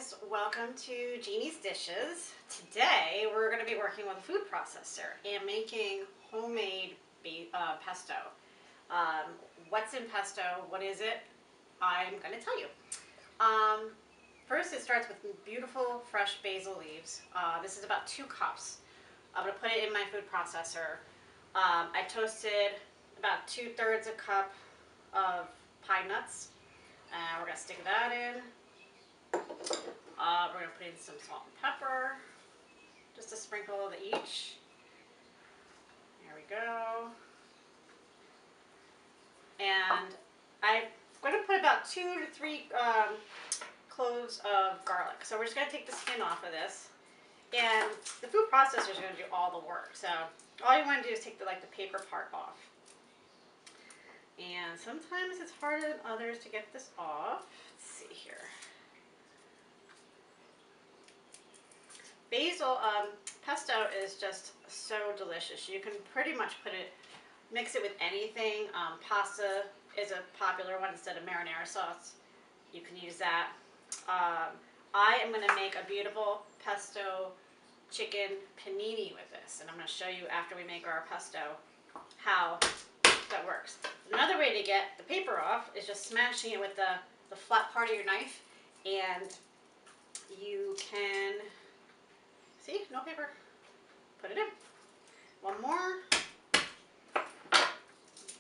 guys, welcome to Jeannie's Dishes. Today we're going to be working with a food processor and making homemade pesto. What's in pesto? What is it? I'm going to tell you. First, it starts with beautiful fresh basil leaves. This is about 2 cups. I'm going to put it in my food processor. I toasted about 2/3 a cup of pine nuts. We're going to stick that in. We're going to put in some salt and pepper, just a sprinkle of each. There we go. And I'm going to put about 2 to 3 cloves of garlic. So we're just going to take the skin off of this. And the food processor is going to do all the work. So all you want to do is take the paper part off. And sometimes it's harder than others to get this off. Let's see here. Basil pesto is just so delicious. You can pretty much mix it with anything. Pasta is a popular one instead of marinara sauce. You can use that. I am going to make a beautiful pesto chicken panini with this, and I'm going to show you after we make our pesto how that works. Another way to get the paper off is just smashing it with the flat part of your knife, and you can, see, no paper, put it in. One more.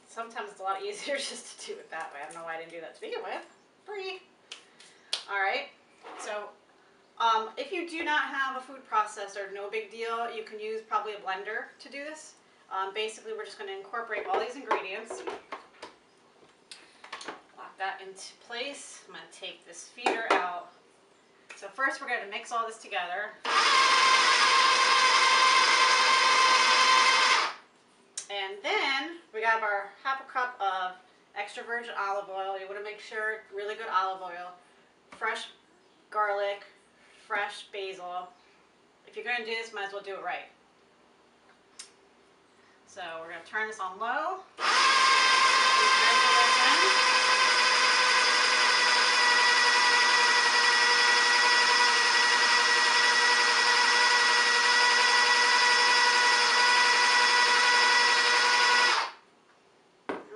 Sometimes it's a lot easier just to do it that way. I don't know why I didn't do that to begin with. Free. Alright, so if you do not have a food processor, no big deal. You can use probably a blender to do this. Basically, we're just going to incorporate all these ingredients. Lock that into place. I'm going to take this feeder out. So first we're going to mix all this together. And then we got our 1/2 cup of extra virgin olive oil. You want to make sure really good olive oil, fresh garlic, fresh basil. If you're going to do this, might as well do it right. So we're going to turn this on low.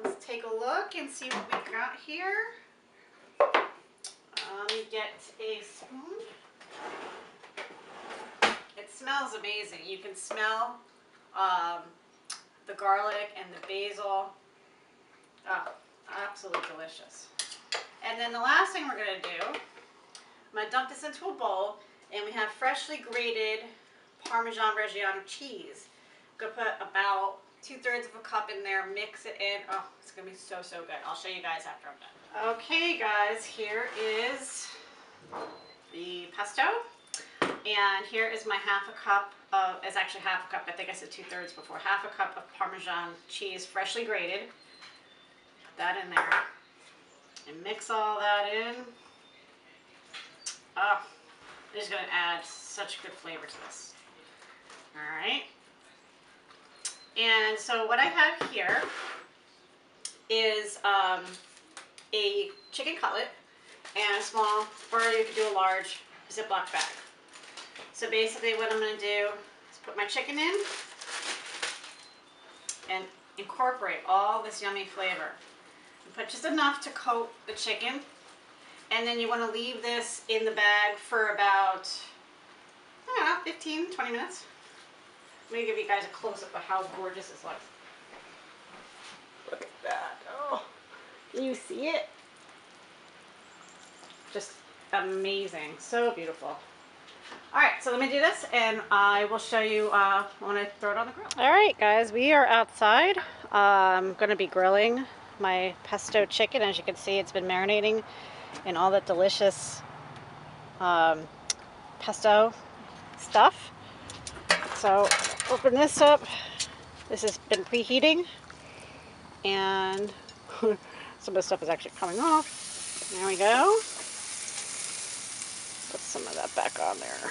Let's take a look and see what we got here. Let me get a spoon. It smells amazing. You can smell the garlic and the basil. Oh, absolutely delicious. And then the last thing we're going to do, I'm going to dump this into a bowl, and we have freshly grated Parmesan Reggiano cheese. I'm going to put about 2/3 of a cup in there, mix it in. Oh, it's going to be so, so good. I'll show you guys after I'm done. Okay guys, here is the pesto. And here is my 1/2 cup of, it's actually 1/2 cup, I think I said 2/3 before, 1/2 cup of Parmesan cheese, freshly grated. Put that in there. And mix all that in. Oh, it's going to add such good flavor to this. Alright. And so what I have here is a chicken cutlet and a small, or you could do a large Ziploc bag. So basically what I'm going to do is put my chicken in and incorporate all this yummy flavor. And put just enough to coat the chicken, and then you want to leave this in the bag for about, I don't know, 15-20 minutes. Let me give you guys a close-up of how gorgeous this looks. Look at that. Oh, can you see it? Just amazing. So beautiful. Alright, so let me do this and I will show you when I throw it on the grill. Alright guys, we are outside. I'm going to be grilling my pesto chicken. As you can see, it's been marinating in all that delicious pesto stuff. So open this up. This has been preheating, and some of the stuff is actually coming off. There we go. Put some of that back on there.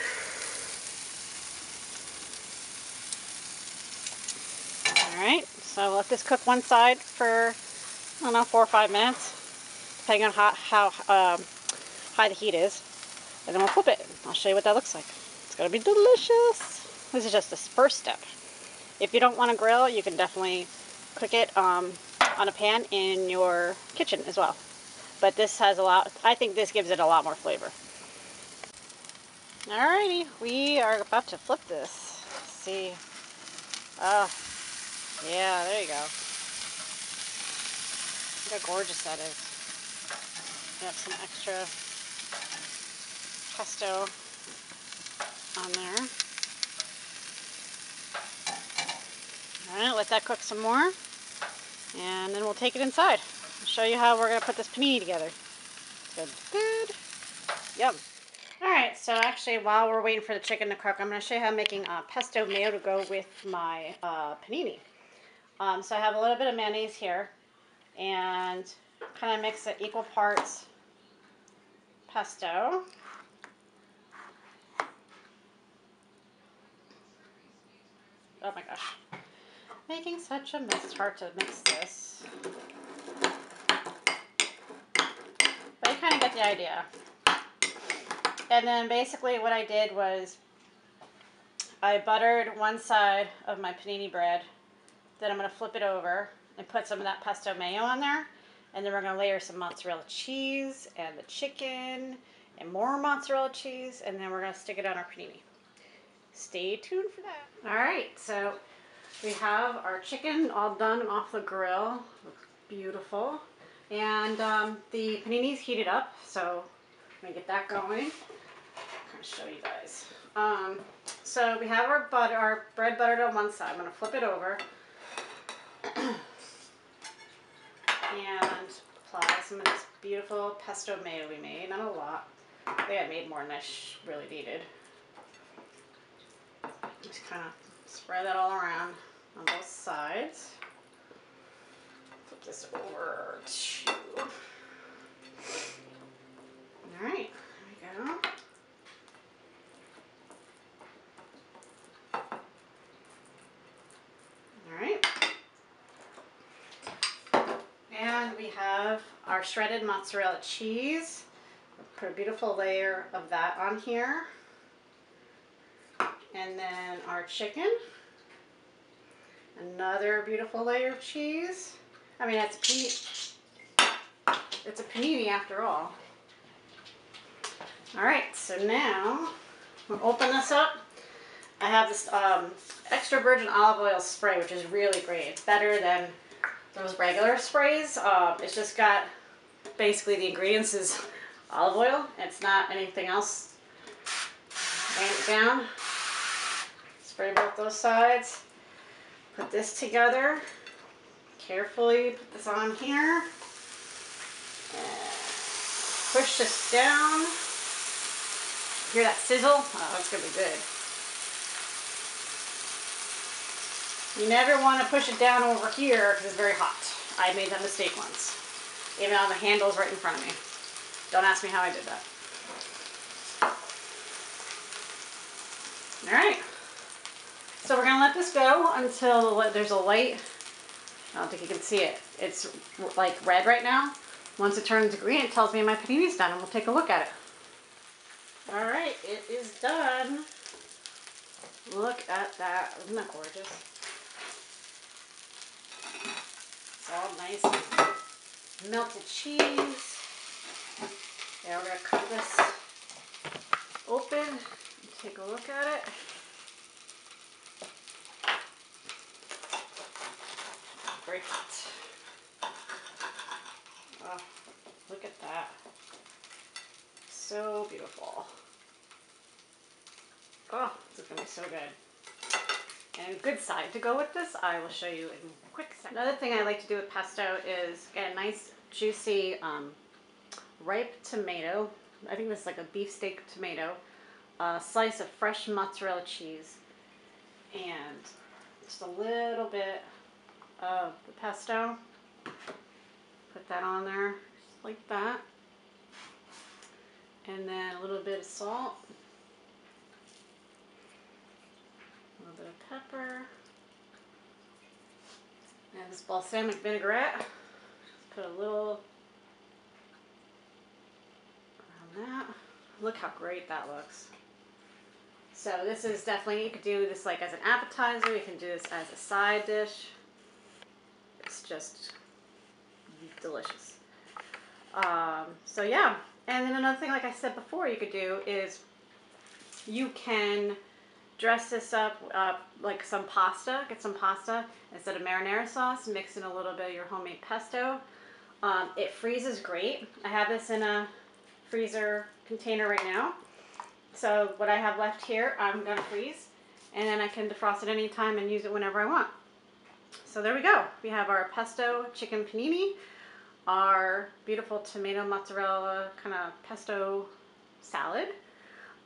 Alright, so let this cook one side for, I don't know, 4 or 5 minutes, depending on how high the heat is. And then we'll flip it. I'll show you what that looks like. It's gonna be delicious. This is just the first step. If you don't want to grill, you can definitely cook it on a pan in your kitchen as well. But this has a lot, I think this gives it a lot more flavor. Alrighty, we are about to flip this. Let's see. Oh, yeah, there you go. Look how gorgeous that is. We have some extra pesto on there. Alright, let that cook some more. And then we'll take it inside. I'll show you how we're going to put this panini together. Good. Good. Yum. Alright, so actually while we're waiting for the chicken to cook, I'm going to show you how I'm making pesto mayo to go with my panini. So I have a little bit of mayonnaise here and kind of mix it equal parts pesto. Oh my gosh. Making such a mess. It's hard to mix this. But you kind of get the idea. And then basically what I did was I buttered one side of my panini bread. Then I'm going to flip it over and put some of that pesto mayo on there. And then we're going to layer some mozzarella cheese and the chicken and more mozzarella cheese. And then we're going to stick it on our panini. Stay tuned for that. Alright, so we have our chicken all done and off the grill. Looks beautiful. And the panini's heated up, so I'm going to get that going. I'm going to show you guys. So we have our bread buttered on one side. I'm going to flip it over. And apply some of this beautiful pesto mayo we made. Not a lot. I think I made more than I really needed. Just kind of spread that all around on both sides. Flip this over to... Alright, there we go. Alright. And we have our shredded mozzarella cheese. Put a beautiful layer of that on here. And then our chicken. Another beautiful layer of cheese. I mean, it's a panini after all. Alright, so now we'll open this up. I have this extra virgin olive oil spray, which is really great. It's better than those regular sprays. It's just got, basically the ingredients is olive oil. It's not anything else. Lay it down. Spray both those sides. Put this together. Carefully put this on here. And push this down. Hear that sizzle? Oh, that's going to be good. You never want to push it down over here because it's very hot. I made that mistake once. Even though the handle's right in front of me. Don't ask me how I did that. Alright. So we're going to let this go until there's a light. I don't think you can see it. It's like red right now. Once it turns green, it tells me my panini's done, and we'll take a look at it. Alright, it is done. Look at that. Isn't that gorgeous? It's all nice and melted cheese. Now we're going to cut this open and take a look at it. Very hot. Oh, look at that. So beautiful. Oh, this is going to be so good. And a good side to go with this, I will show you in a quick second. Another thing I like to do with pesto is get a nice, juicy, ripe tomato. I think this is like a beefsteak tomato. A slice of fresh mozzarella cheese. And just a little bit of the pesto. Put that on there, just like that. And then a little bit of salt. A little bit of pepper. And this balsamic vinaigrette. Put a little around that. A Look how great that looks. So this is definitely, you could do this like as an appetizer, you can do this as a side dish. It's just delicious. So yeah, and then another thing, like I said before, you could do is you can dress this up like some pasta. Get some pasta instead of marinara sauce. Mix in a little bit of your homemade pesto. It freezes great. I have this in a freezer container right now. So what I have left here, I'm gonna freeze, and then I can defrost it anytime and use it whenever I want. So there we go. We have our pesto chicken panini, our beautiful tomato mozzarella kind of pesto salad.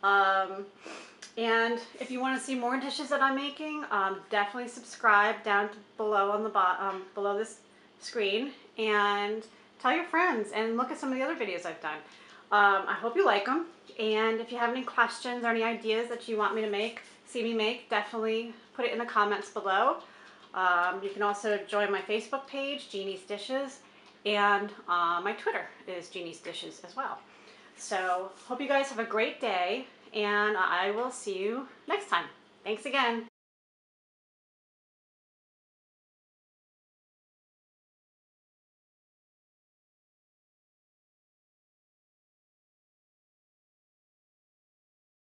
And if you want to see more dishes that I'm making, definitely subscribe down below on the bottom, below this screen, and tell your friends and look at some of the other videos I've done. I hope you like them, and if you have any questions or any ideas that you want me to see me make, definitely put it in the comments below. You can also join my Facebook page, Jeannie's Dishes, and my Twitter is Jeannie's Dishes as well. So hope you guys have a great day, and I will see you next time. Thanks again.